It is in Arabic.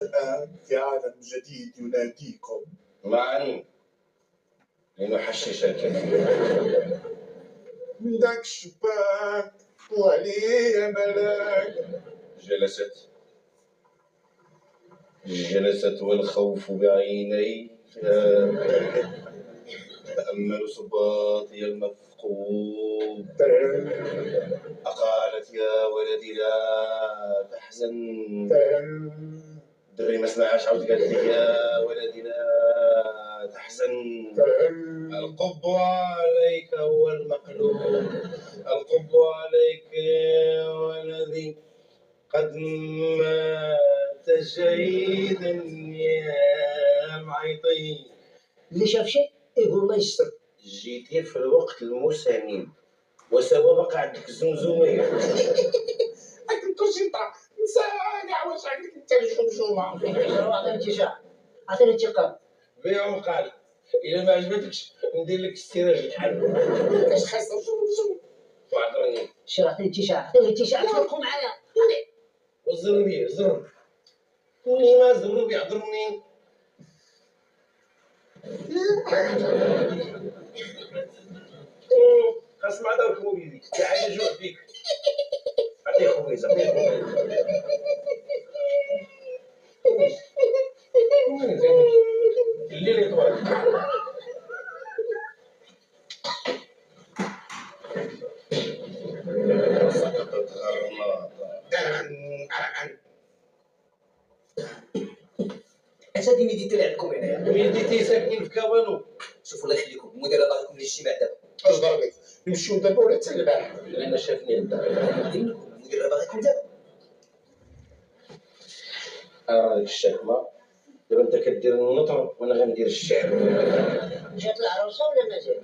الآن في عالم جديد يناديكم معا لنحشش الكثير. من ذاك الشباك وعليه ملاك. جلست والخوف بعينيها تأمل صباطي المفقود. أقالت يا ولدي لا تحزن. دري ما سمعش عاود قالت لي يا ولدي لا تحزن. القب عليك هو المقلوب، القب عليك هو الذي قد مات شهيدا يا معيطي. اللي شاف شيء يقول الله يستر. جيتي في الوقت المساند وسوا بقى عندك الزمزمية. أنت شيطان نساء واش عندك أنت الجمجمة. عطيني التيشيرت، عطيني الثقة. بيع وقال إلا ما عجبتكش ندير لك استيراج الحل. كاش خاصة الجمجمة. وعذرني. شير عطيني التيشيرت، عطيني التيشيرت توقفوا معايا. وزرني زر. ولي ما زروا بيعذرني. خاص مع دارك موبيلي يعني جوع فيك. عطيه خويزة. الليل يطول. سقطت غرناطة. اش هادي ميديتي اللي عندكم هنايا؟ ميديتي ساكنين في كوانو. شوفوا الله يخليكم المدير باغيكم للاجتماع دابا. اش ضربك نمشيو دابا ولا حتى البارح؟ لأن شافني الدار. المدير باغيكم دابا. هاك الشكمة دابا انت كدير النطر وانا غندير الشعر. جات العروسه ولا مازال؟